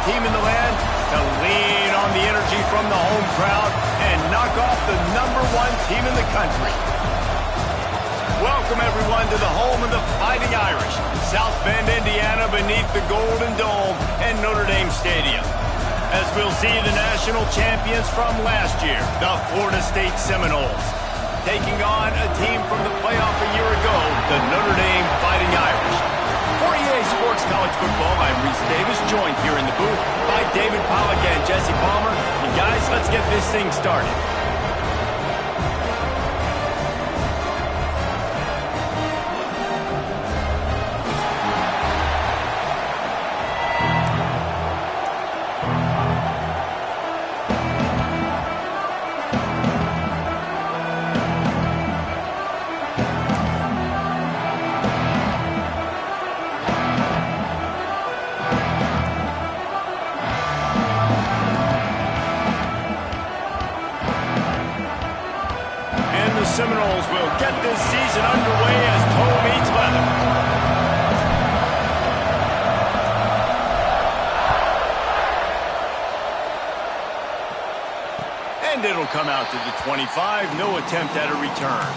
team in the land to lean on the energy from the home crowd and knock off the #1 team in the country. Welcome, everyone, to the home of the Fighting Irish, South Bend, Indiana, beneath the Golden Dome and Notre Dame Stadium. As we'll see the national champions from last year, the Florida State Seminoles, taking on a team from the playoff a year ago, the Notre Dame Fighting Irish. For EA Sports College Football, I'm Reese Davis, joined here in the booth by David Pollack and Jesse Palmer. And guys, let's get this thing started. Seminoles will get this season underway as toe meets leather. And it'll come out to the 25. No attempt at a return.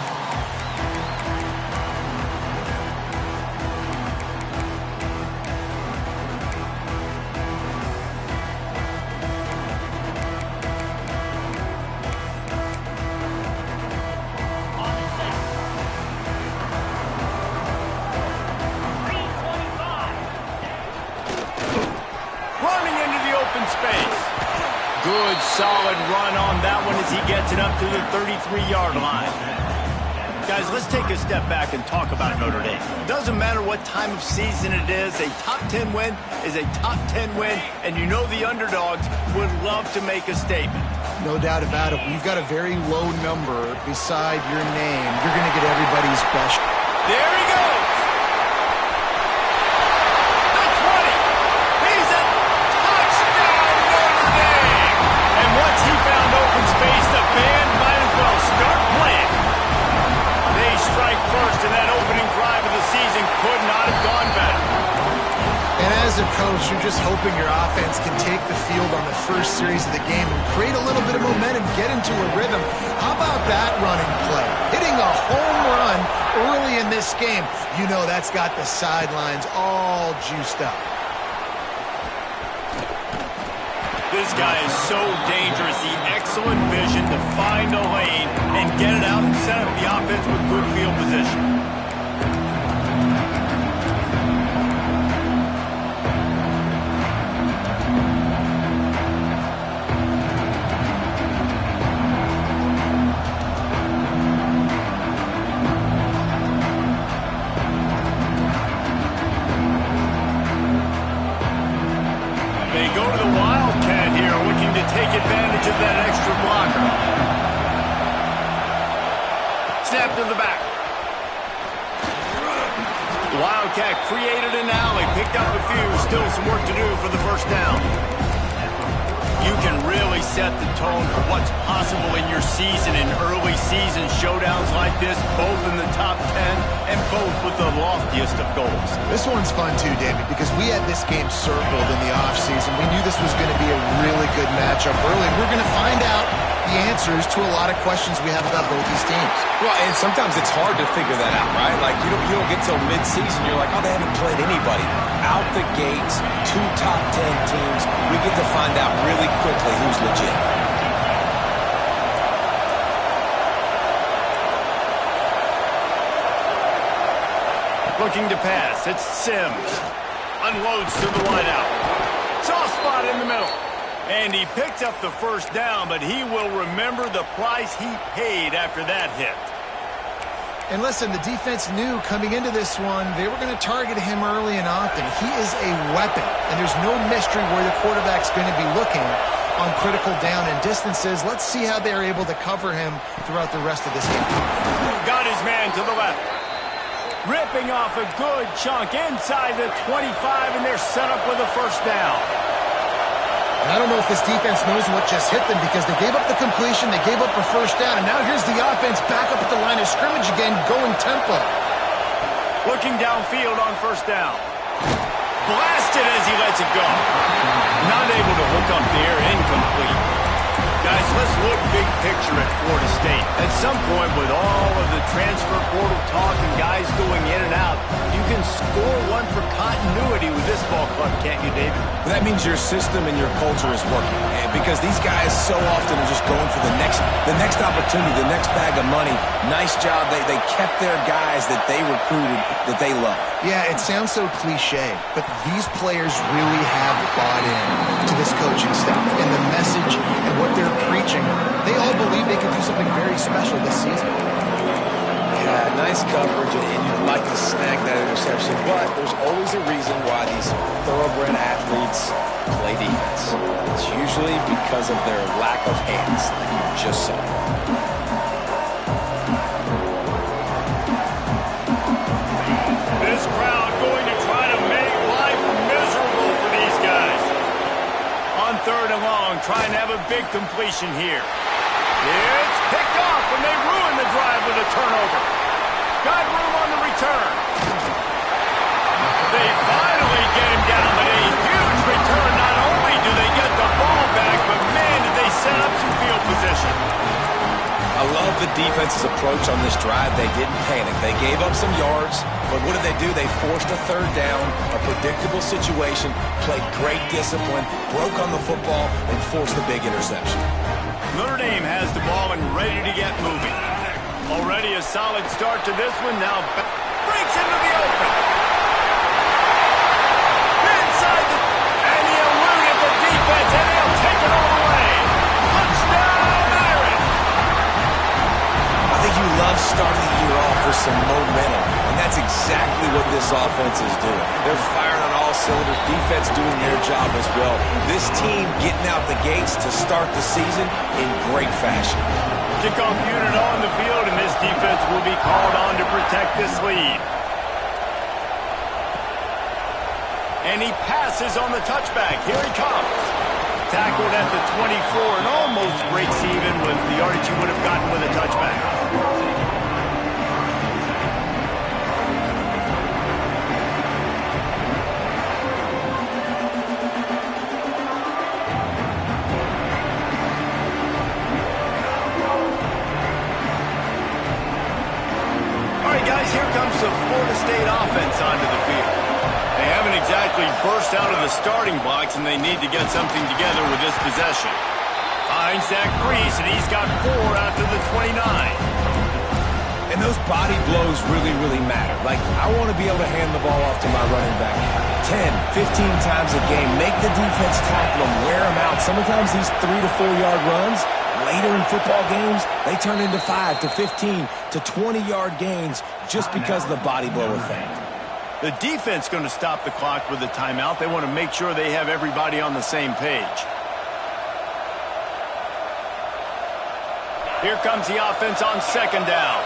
Good, solid run on that one as he gets it up to the 33-yard line. Guys, let's take a step back and talk about Notre Dame. Doesn't matter what time of season it is, a top 10 win is a top 10 win, and you know the underdogs would love to make a statement. No doubt about it. When you've got a very low number beside your name, you're going to get everybody's best. There he goes. First, and that opening drive of the season could not have gone better. And as a coach, you're just hoping your offense can take the field on the first series of the game and create a little bit of momentum, get into a rhythm. How about that running play? Hitting a home run early in this game. You know that's got the sidelines all juiced up. This guy is so dangerous. The excellent vision to find a lane and get it out and set up the offense with good field position. They go to the Wildcat here, looking to take advantage of that extra blocker. Snap to the back. The Wildcat created an alley, picked up a few, still some work to do for the first down. You can really set the tone for what's possible in your season in early season showdowns like this, both in the top 10 and both with the loftiest of goals. This one's fun too, David, because we had this game circled in the offseason. We knew this was going to be a really good matchup early. We're going to find out the answers to a lot of questions we have about both these teams. Well, and sometimes it's hard to figure that out, right? Like, you don't get till mid-season. You're like, oh, they haven't played anybody. Out the gates, 2 top 10 teams. We get to find out really quickly who's legit. Looking to pass. It's Sims. Unloads to the wideout. Soft spot in the middle. And he picked up the first down, but he will remember the price he paid after that hit. And listen, the defense knew coming into this one, they were going to target him early and often. He is a weapon, and there's no mystery where the quarterback's going to be looking on critical down and distances. Let's see how they're able to cover him throughout the rest of this game. Got his man to the left. Ripping off a good chunk inside the 25, and they're set up with a first down. And I don't know if this defense knows what just hit them because they gave up the completion, they gave up a first down, and now here's the offense back up at the line of scrimmage again, going tempo. Looking downfield on first down. blasted as he lets it go. Not able to hook up there, incomplete. Guys, let's look big picture at Florida State. At some point, with all of the transfer portal talk and guys going in and out, you can score one for continuity with this ball club, can't you, David? That means your system and your culture is working. And because these guys so often are just going for the next opportunity, the next bag of money. Nice job. They kept their guys that they recruited, that they love. Yeah, it sounds so cliche, but these players really have bought in to this coaching staff and the message and what they're preaching. They all believe they can do something very special this season. Yeah, nice coverage, and you'd like to snag that interception, but there's always a reason why these thoroughbred athletes play defense. It's usually because of their lack of hands, like you just saw. This crowd going to try to make life miserable for these guys. On 3rd and long, trying to have a big completion here. It's picked off, and they ruin the drive with a turnover. Got room on the return. They finally get him down, but a huge return. Not only do they get the ball back, but man, did they set up some field position. I love the defense's approach on this drive. They didn't panic. They gave up some yards, but what did they do? They forced a 3rd down, a predictable situation, played great discipline, broke on the football, and forced the big interception. Notre Dame has the ball and ready to get moving. Already a solid start to this one. Now breaks into the open. Inside the... And he eluded the defense, and he'll take it all away. Touchdown, Irish! I think you love starting the year off with some momentum, and that's exactly what this offense is doing. They're firing on all cylinders, defense doing their job as well. This team getting out the gates to start the season in great fashion. Kickoff unit on the field, and this defense will be called on to protect this lead. And he passes on the touchback. Here he comes. Tackled at the 24 and almost breaks even with the yardage he would have gotten with a touchback. Here comes the Florida State offense onto the field. They haven't exactly burst out of the starting blocks, and they need to get something together with this possession. Finds that crease, and he's got 4 after the 29. And those body blows really, really matter. Like, I want to be able to hand the ball off to my running back 10, 15 times a game. Make the defense tackle them, wear them out. Sometimes these 3 to 4 yard runs, later in football games, they turn into 5 to 15 to 20-yard gains just because of the body blow effect. The defense going to stop the clock with a timeout. They want to make sure they have everybody on the same page. Here comes the offense on 2nd down.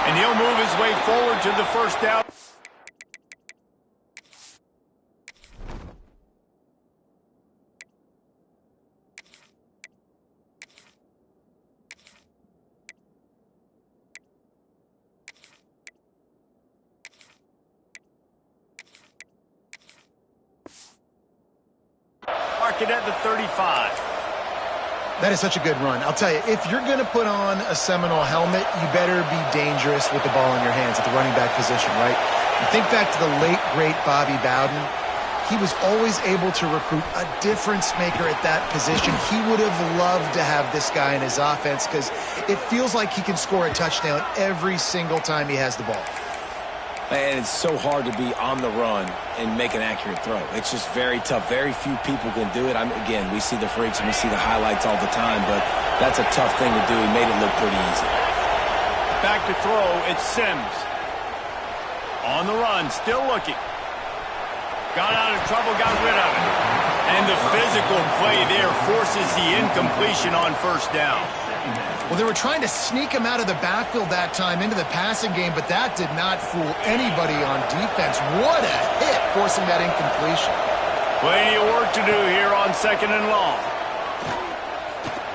And he'll move his way forward to the 1st down. At the 35. That is such a good run. I'll tell you, if you're going to put on a Seminole helmet, you better be dangerous with the ball in your hands at the running back position, right? You think back to the late, great Bobby Bowden. He was always able to recruit a difference maker at that position. He would have loved to have this guy in his offense because it feels like he can score a touchdown every single time he has the ball. And it's so hard to be on the run and make an accurate throw. It's just very tough. Very few people can do it. Again, we see the freaks and we see the highlights all the time, but that's a tough thing to do. He made it look pretty easy. Back to throw, it's Sims. On the run, still looking. Got out of trouble, got rid of it. And the physical play there forces the incompletion on 1st down. Well, they were trying to sneak him out of the backfield that time into the passing game, but that did not fool anybody on defense. What a hit, forcing that incompletion. Plenty of work to do here on 2nd and long.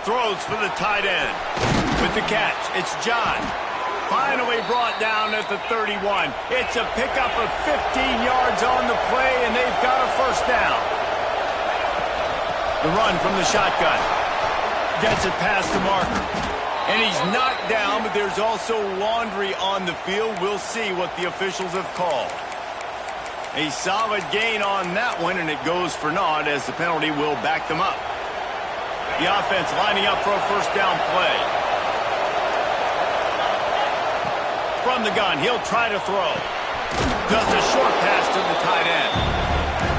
Throws for the tight end. With the catch, it's John. Finally brought down at the 31. It's a pickup of 15 yards on the play, and they've got a first down. The run from the shotgun. Gets it past the marker. And he's knocked down, but there's also laundry on the field. We'll see what the officials have called. A solid gain on that one, and it goes for naught as the penalty will back them up. The offense lining up for a first down play. From the gun, he'll try to throw. Just a short pass to the tight end.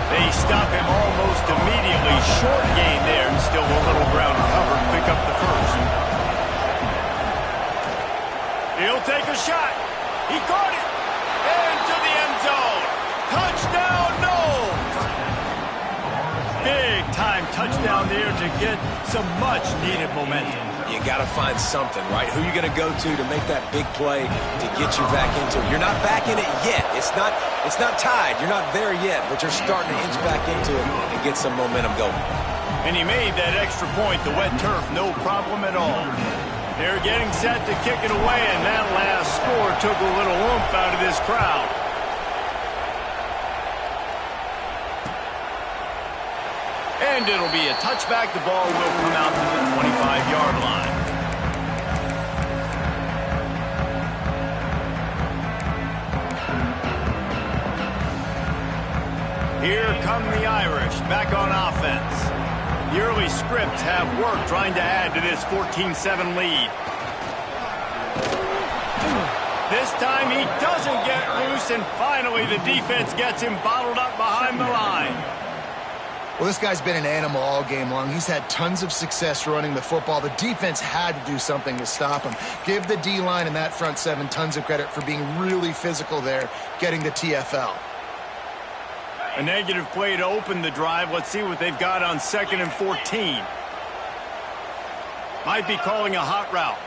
They stop him almost immediately. Short gain there, and still a little ground to cover to pick up the first. He'll take a shot. He caught it. Into the end zone. Touchdown, Knowles. Big time touchdown there to get some much needed momentum. You got to find something, right? Who are you going to go to make that big play to get you back into it? You're not back in it yet. It's not tied. You're not there yet, but you're starting to inch back into it and get some momentum going. And he made that extra point, the wet turf, no problem at all. They're getting set to kick it away, and that last score took a little oomph out of this crowd. And it'll be a touchback. The ball will come out to the 25-yard line. Here come the Irish back on offense. The early scripts have worked trying to add to this 14-7 lead. This time he doesn't get loose, and finally the defense gets him bottled up behind the line. Well, this guy's been an animal all game long. He's had tons of success running the football. The defense had to do something to stop him. Give the D-line and that front seven tons of credit for being really physical there, getting the TFL. A negative play to open the drive. Let's see what they've got on 2nd and 14. Might be calling a hot route.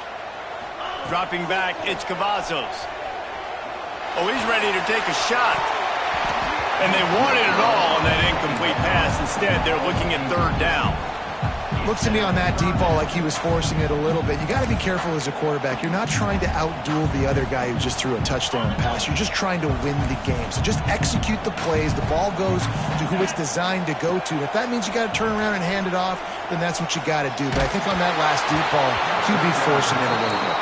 Dropping back, it's Cavazos. Oh, he's ready to take a shot. And they wanted it all on that incomplete pass. Instead, they're looking at 3rd down. Looks to me on that deep ball like he was forcing it a little bit. You got to be careful as a quarterback. You're not trying to outduel the other guy who just threw a touchdown pass. You're just trying to win the game. So just execute the plays. The ball goes to who it's designed to go to. If that means you got to turn around and hand it off, then that's what you got to do. But I think on that last deep ball, QB forcing it a little bit.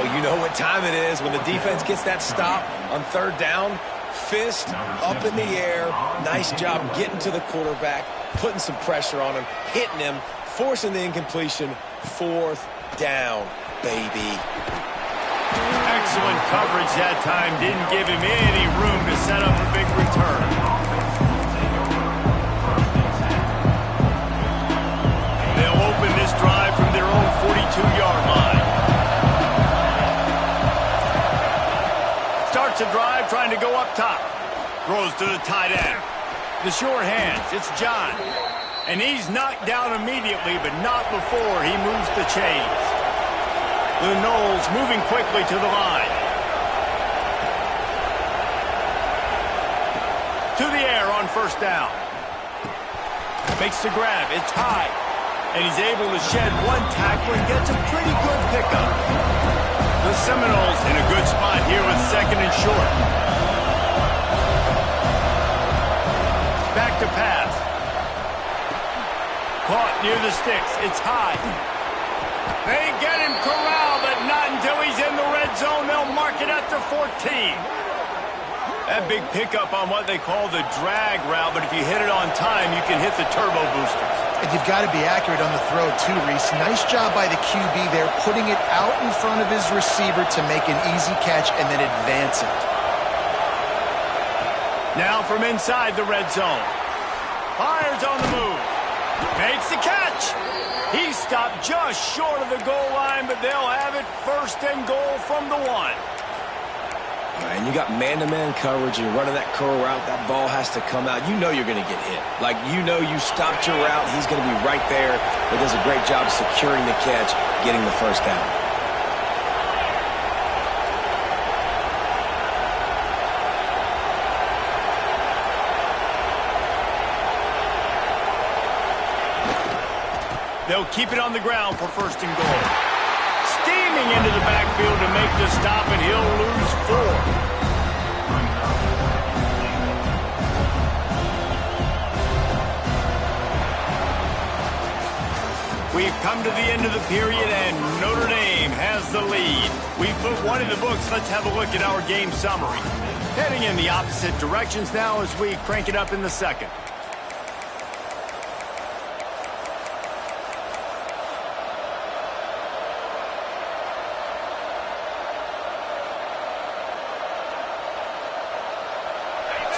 Oh, you know what time it is when the defense gets that stop on 3rd down. Fist up in the air. Nice job getting to the quarterback, putting some pressure on him, hitting him, forcing the incompletion. 4th down, baby. Excellent coverage that time. Didn't give him any room to set up a big return. They'll open this drive from their own 42-yard line. Starts a drive trying to go up top. Throws to the tight end. The sure hands, it's John. And he's knocked down immediately, but not before he moves the chains. The Knowles moving quickly to the line. To the air on 1st down. Makes the grab, it's high. And he's able to shed one tackle and gets a pretty good pickup. The Seminoles in a good spot here with 2nd and short. Back to pass. Caught near the sticks. It's high. They get him corralled, but not until he's in the red zone. They'll mark it at the 14. That big pickup on what they call the drag route, but if you hit it on time, you can hit the turbo boosters. And you've got to be accurate on the throw, too, Reese. Nice job by the QB there, putting it out in front of his receiver to make an easy catch and then advance it. Now from inside the red zone. Fires on the move. Makes the catch. He stopped just short of the goal line, but they'll have it 1st and goal from the 1. And you got man-to-man coverage, and you're running that curl route, that ball has to come out. You know you're going to get hit. Like, you know you stopped your route, he's going to be right there. But does a great job securing the catch, getting the 1st down. They'll keep it on the ground for 1st and goal. backfield to make the stop, and he'll lose 4. We've come to the end of the period, and Notre Dame has the lead. We've put one in the books. Let's have a look at our game summary. Heading in the opposite directions now as we crank it up in the second.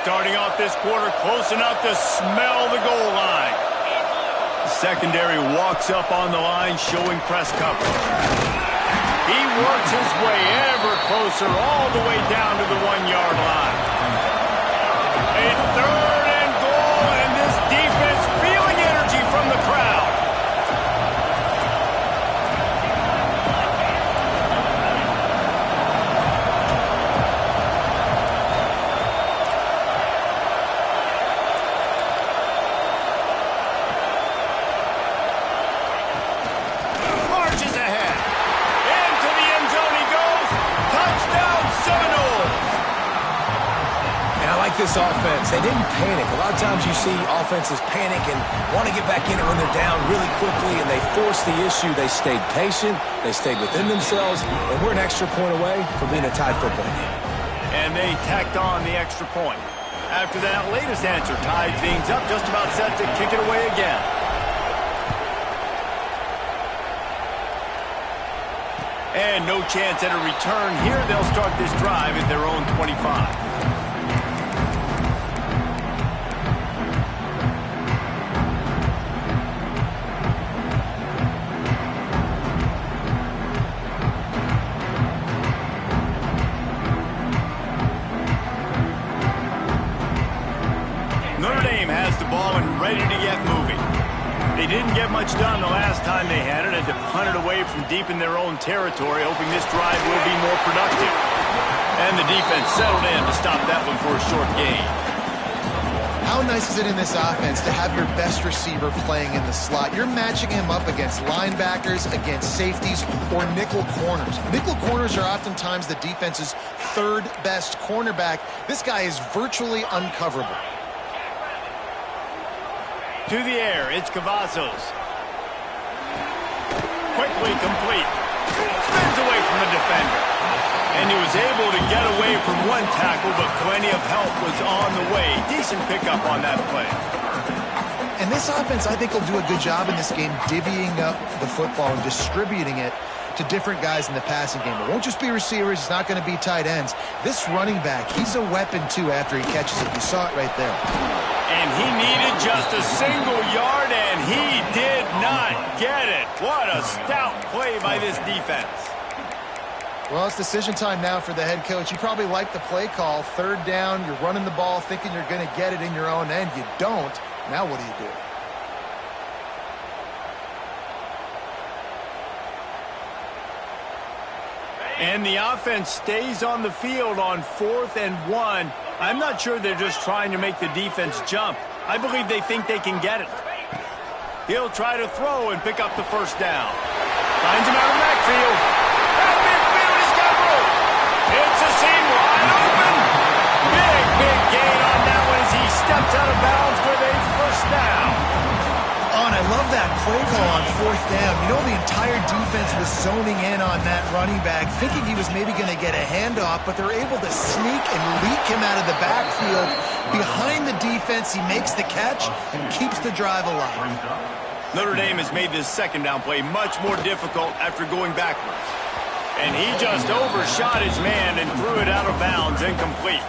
Starting off this quarter close enough to smell the goal line. Secondary walks up on the line, showing press coverage. He works his way ever closer, all the way down to the 1-yard line. A 3rd and goal, and this defense feeling energy from the crowd. This offense, they didn't panic. A lot of times you see offenses panic and want to get back in it when they're down really quickly, and they forced the issue. They stayed patient, they stayed within themselves, and we're an extra point away from being a tied football game. And they tacked on the extra point. After that latest answer tied things up, just about set to kick it away again. And no chance at a return here. They'll start this drive at their own 25. Notre Dame has the ball and ready to get moving. They didn't get much done the last time they had it, and to punt it away from deep in their own territory, hoping this drive will be more productive. And the defense settled in to stop that one for a short gain. How nice is it in this offense to have your best receiver playing in the slot? You're matching him up against linebackers, against safeties, or nickel corners. Nickel corners are oftentimes the defense's 3rd best cornerback. This guy is virtually uncoverable. To the air, it's Cavazos. Quickly complete. Spins away from the defender. And he was able to get away from one tackle, but plenty of help was on the way. Decent pickup on that play. And this offense, I think, will do a good job in this game divvying up the football and distributing it to different guys in the passing game. It won't just be receivers. It's not going to be tight ends. This running back, he's a weapon, too, after he catches it. You saw it right there. And he needed just a single yard, and he did not get it. What a stout play by this defense. Well, it's decision time now for the head coach. You probably like the play call. 3rd down, you're running the ball thinking you're going to get it in your own end. You don't. Now what do you do? And the offense stays on the field on 4th and 1. I'm not sure they're just trying to make the defense jump. I believe they think they can get it. He'll try to throw and pick up the 1st down. Finds him out of the backfield. That midfield, he's got room. It's a seam wide open. Big gain on that one as he steps out of bounds with a 1st down. Oh, and I love that play call on 4th down. You know, the entire defense was zoning in on that running back, thinking he was maybe going to get a handoff, but they're able to sneak and leak him out of the backfield. Behind the defense, he makes the catch and keeps the drive alive. Notre Dame has made this 2nd down play much more difficult after going backwards. And he just overshot his man and threw it out of bounds, incomplete.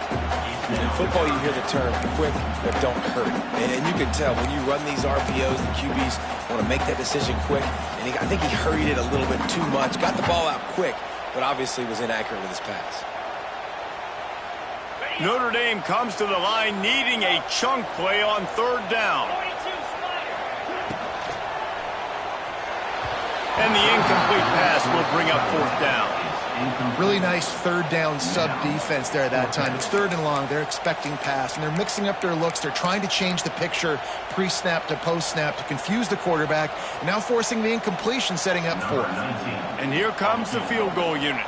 In football, you hear the term quick but don't hurt. And you can tell when you run these RPOs, the QBs want to make that decision quick. And I think he hurried it a little bit too much. Got the ball out quick, but obviously was inaccurate with his pass. Notre Dame comes to the line needing a chunk play on 3rd down. And the incomplete pass will bring up 4th down. Really nice 3rd down sub-defense there that time. It's 3rd and long. They're expecting pass, and they're mixing up their looks. They're trying to change the picture pre-snap to post-snap to confuse the quarterback, and now forcing the incompletion, setting up 4th. And here comes the field goal unit.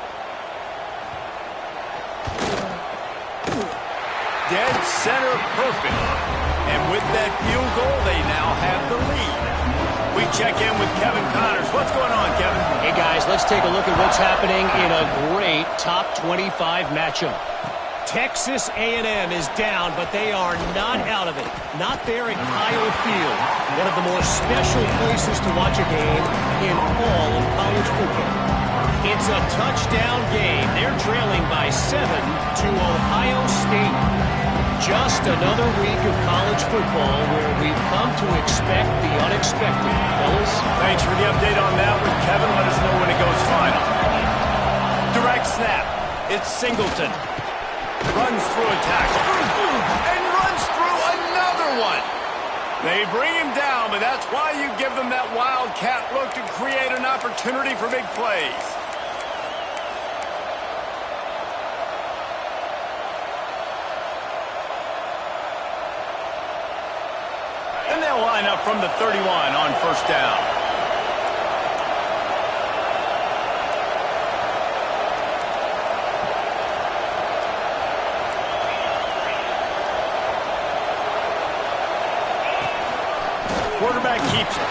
dead center perfect. And with that field goal, they now have the lead. We check in with Kevin Connors. What's going on, Kevin? Hey, guys, let's take a look at what's happening in a great top 25 matchup. Texas A&M is down, but they are not out of it. Not there at Kyle Field, one of the more special places to watch a game in all of college football. It's a touchdown game. They're trailing by 7 to Ohio State. Just another week of college football where we've come to expect the unexpected. Fellas? Thanks for the update on that one, Kevin. Let us know when it goes final. Direct snap. It's Singleton. Runs through a tackle. And runs through another one. They bring him down, but that's why you give them that wildcat look to create an opportunity for big plays. And they'll line up from the 31 on first down. Quarterback keeps it.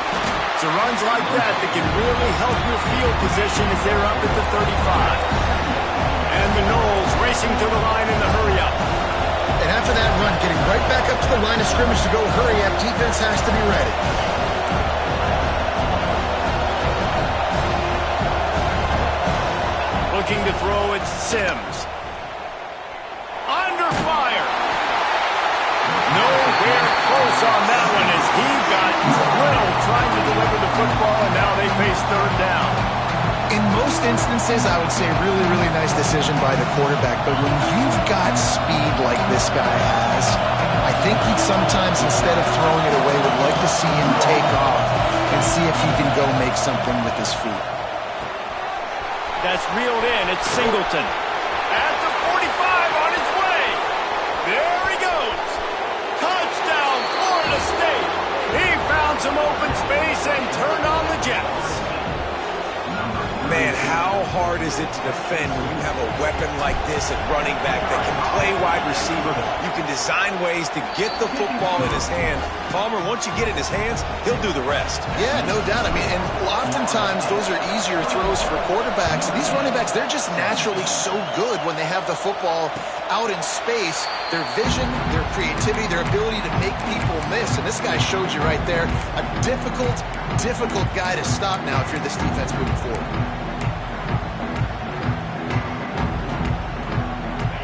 It's runs like that can really help your field position as they're up at the 35. And the Noles racing to the line in the hurry-up. And after that run, getting right back up to the line of scrimmage to go hurry up, defense has to be ready. Looking to throw, it's Sims. Under fire. Nowhere close on that one as he got drilled trying to deliver the football, and now they face third down. In most instances, I would say really, really nice decision by the quarterback. But when you've got speed like this guy has, I think he'd sometimes, instead of throwing it away, would like to see him take off and see if he can go make something with his feet. That's reeled in. It's Singleton. At the 45 on his way. There he goes. Touchdown, Florida State. He found some open space and turned on the Jets. Man, how hard is it to defend when you have a weapon like this at running back that can play wide receiver? You can design ways to get the football in his hand. Palmer, once you get it in his hands, he'll do the rest. Yeah, no doubt. I mean, and oftentimes those are easier throws for quarterbacks. And these running backs, they're just naturally so good when they have the football out in space. Their vision, their creativity, their ability to make people miss. And this guy showed you right there, a difficult guy to stop now if you're this defense moving forward.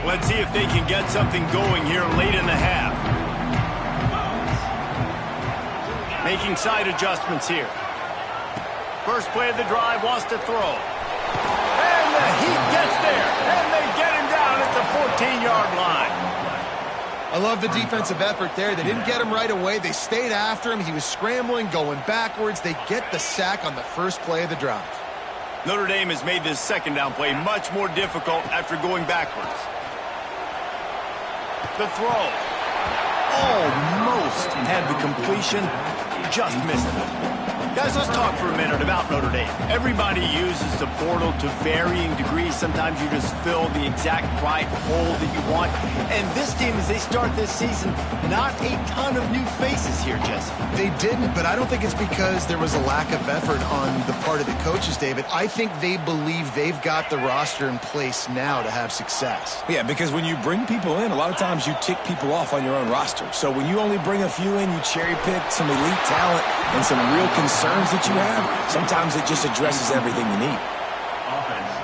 Let's see if they can get something going here late in the half. Making side adjustments here. First play of the drive, wants to throw. And the heat gets there. And they get him down at the 14-yard line. I love the defensive effort there. They didn't get him right away. They stayed after him. He was scrambling, going backwards. They get the sack on the first play of the drive. Notre Dame has made this second down play much more difficult after going backwards. The throw. Almost had the completion. Just missed it. Guys, let's talk for a minute about Notre Dame. Everybody uses the portal to varying degrees. Sometimes you just fill the exact right hole that you want. And this team, as they start this season, not a ton of new faces here, Jesse. They didn't, but I don't think it's because there was a lack of effort on the part of the coaches, David. I think they believe they've got the roster in place now to have success. Yeah, because when you bring people in, a lot of times you tick people off on your own roster. So when you only bring a few in, you cherry pick some elite talent and some real concerns that you have, sometimes it just addresses everything you need.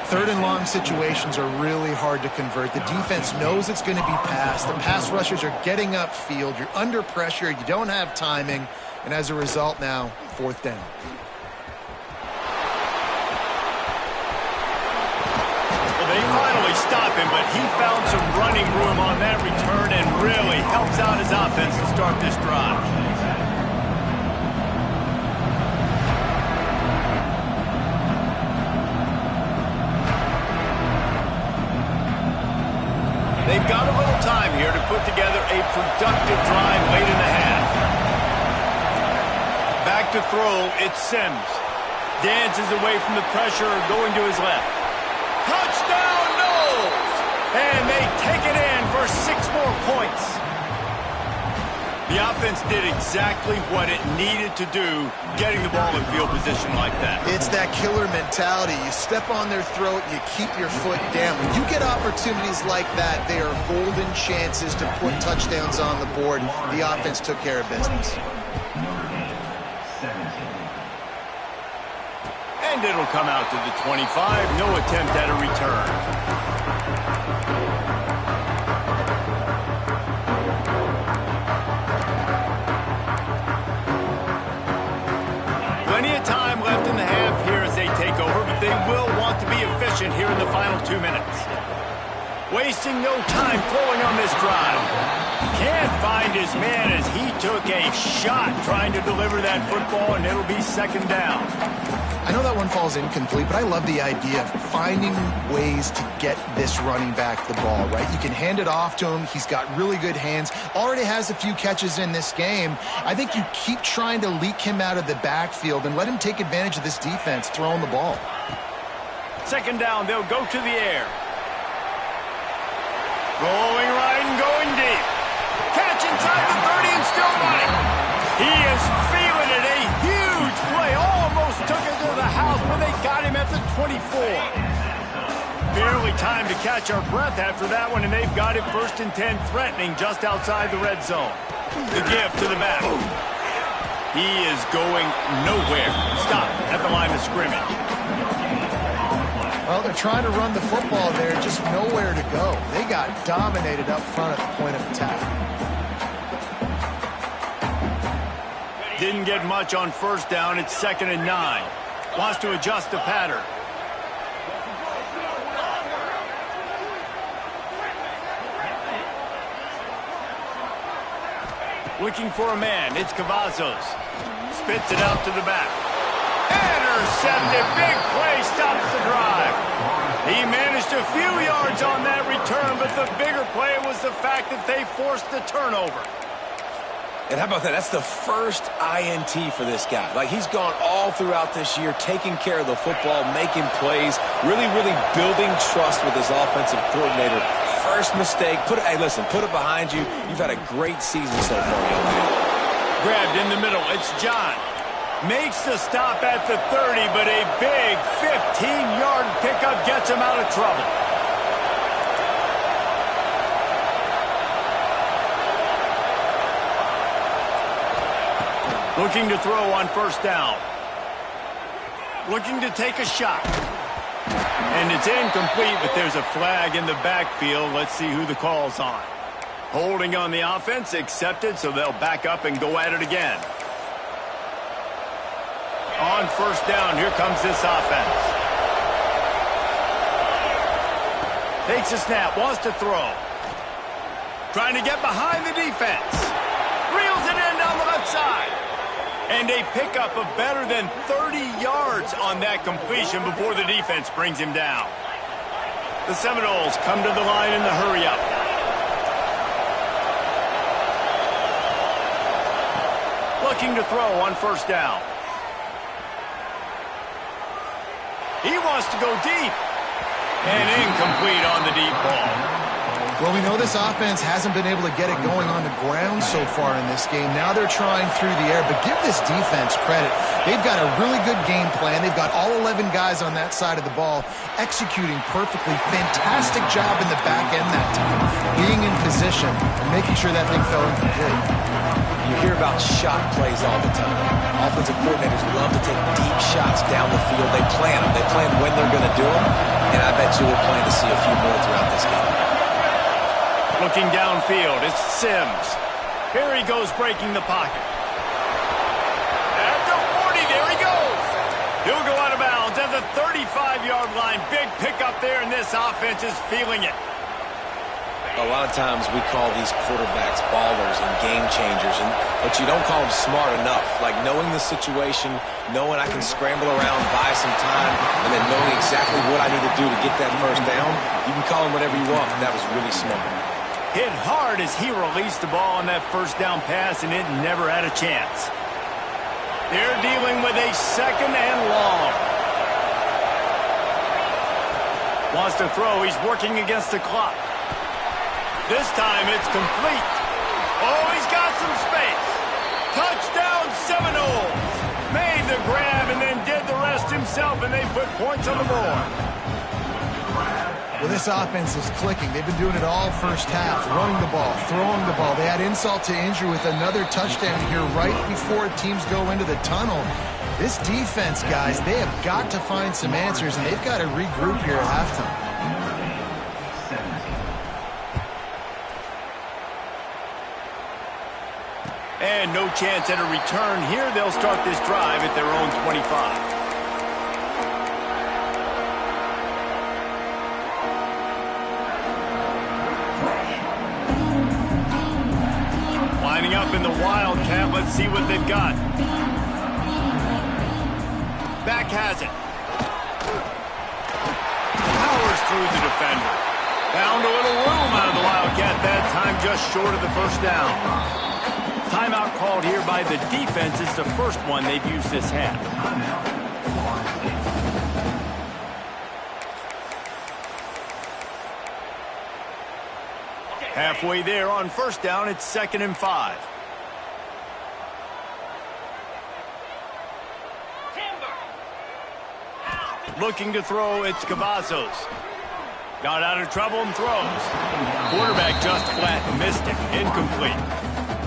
Third and long situations are really hard to convert. The defense knows it's going to be passed. The pass rushers are getting upfield. You're under pressure. You don't have timing. And as a result now, fourth down. Well, they finally stop him, but he found some running room on that return and really helps out his offense to start this drive. They've got a little time here to put together a productive drive late in the half. Back to throw, it's Sims. Dances away from the pressure, going to his left. Touchdown, Noles! And they take it in for 6 more points. The offense did exactly what it needed to do, getting the ball in field position like that. It's that killer mentality. You step on their throat, you keep your foot down. When you get opportunities like that, they are golden chances to put touchdowns on the board. The offense took care of business. And it'll come out to the 25. No attempt at a return. Plenty of time left in the half here as they take over, but they will want to be efficient here in the final 2 minutes. Wasting no time throwing on this drive. Can't find his man as he took a shot trying to deliver that football, and it'll be second down. I know that one falls incomplete, but I love the idea of finding ways to get this running back the ball, right? You can hand it off to him. He's got really good hands. Already has a few catches in this game. I think you keep trying to leak him out of the backfield and let him take advantage of this defense throwing the ball. Second down, they'll go to the air. Going right and going deep. Catch inside the 30 and still running. He is feeling it. A huge play. Almost took it to the house, but they got him at the 24. Barely time to catch our breath after that one, and they've got it 1st and 10, threatening just outside the red zone. The give to the back. He is going nowhere. Stop at the line of scrimmage. Well, they're trying to run the football there, just nowhere to go. They got dominated up front at the point of attack. Didn't get much on first down. It's 2nd and 9. Wants to adjust the pattern. Looking for a man. It's Cavazos. Spits it out to the back. Intercepted. Big play. Stops the drive. He managed a few yards on that return, but the bigger play was the fact that they forced the turnover. And how about that? That's the first INT for this guy. Like, he's gone all throughout this year, taking care of the football, making plays, really building trust with his offensive coordinator. First mistake, hey, listen, put it behind you. You've had a great season so far, young man. Grabbed in the middle. It's John. Makes the stop at the 30, but a big 15-yard pickup gets him out of trouble. Looking to throw on first down. Looking to take a shot. And it's incomplete, but there's a flag in the backfield. Let's see who the call's on. Holding on the offense, accepted, so they'll back up and go at it again. On first down, here comes this offense. Takes a snap, wants to throw. Trying to get behind the defense. Reels it in down the left side. And a pickup of better than 30 yards on that completion before the defense brings him down. The Seminoles come to the line in the hurry-up. Looking to throw on first down. He wants to go deep. And incomplete on the deep ball. Well, we know this offense hasn't been able to get it going on the ground so far in this game. Now they're trying through the air, but give this defense credit. They've got a really good game plan. They've got all 11 guys on that side of the ball executing perfectly. Fantastic job in the back end that time. Being in position and making sure that thing fell incomplete. You hear about shot plays all the time. Offensive coordinators love to take deep shots down the field. They plan them. They plan when they're going to do them. And I bet you we'll plan to see a few more throughout this game. Looking downfield, it's Sims. Here he goes breaking the pocket. At the 40, there he goes. He'll go out of bounds at the 35-yard line. Big pickup there, and this offense is feeling it. A lot of times we call these quarterbacks ballers and game changers, but you don't call them smart enough. Like knowing the situation, knowing I can scramble around, buy some time, and then knowing exactly what I need to do to get that first down. You can call them whatever you want, but that was really smart. Hit hard as he released the ball on that first down pass, and it never had a chance. They're dealing with a second and long. Wants to throw. He's working against the clock. This time it's complete. Oh, he's got some space. Touchdown Seminoles. Made the grab and then did the rest himself, and they put points on the board. Well, this offense is clicking. They've been doing it all first half, running the ball, throwing the ball. They had insult to injury with another touchdown here right before teams go into the tunnel. This defense, guys, they have got to find some answers, and they've got to regroup here at halftime. And no chance at a return here. They'll start this drive at their own 25. Lining up in the Wildcat. Let's see what they've got. Back has it. Powers through the defender. Found a little room out of the Wildcat that time, just short of the first down. Timeout called here by the defense. It's the first one they've used this half. Halfway there on first down, it's 2nd and 5. Looking to throw, it's Cavazos. Got out of trouble and throws. Quarterback just flat missed it. Incomplete.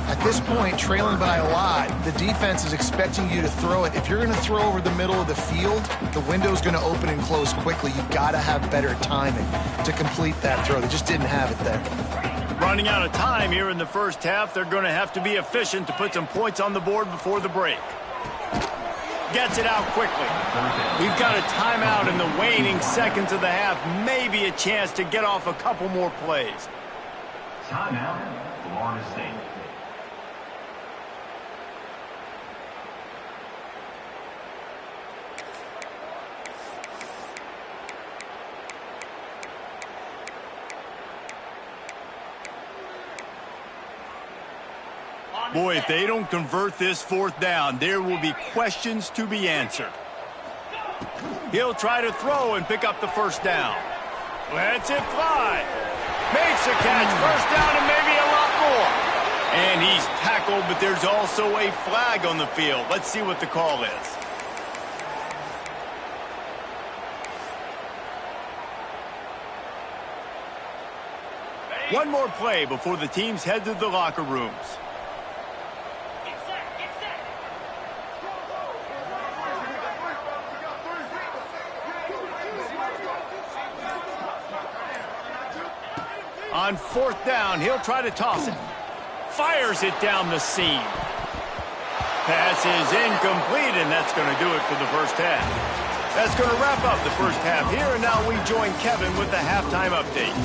At this point, trailing by a lot, the defense is expecting you to throw it. If you're going to throw over the middle of the field, the window's going to open and close quickly. You've got to have better timing to complete that throw. They just didn't have it there. Running out of time here in the first half. They're going to have to be efficient to put some points on the board before the break. Gets it out quickly. We've got a timeout in the waning seconds of the half. Maybe a chance to get off a couple more plays. Timeout, Florida State. Boy, if they don't convert this 4th down, there will be questions to be answered. He'll try to throw and pick up the first down. Lets it fly. Makes a catch. First down and maybe a lot more. And he's tackled, but there's also a flag on the field. Let's see what the call is. One more play before the teams head to the locker rooms. On 4th down, he'll try to toss it. Fires it down the seam. Pass is incomplete, and that's going to do it for the first half. That's going to wrap up the first half here, and now we join Kevin with the halftime update.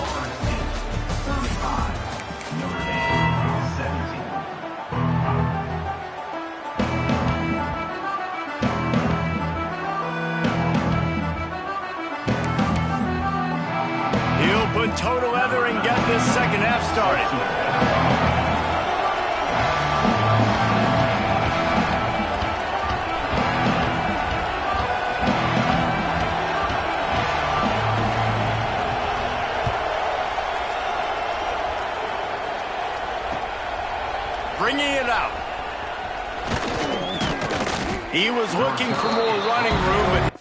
Put toe to leather and get this second half started. Bringing it out. He was looking for more running room, but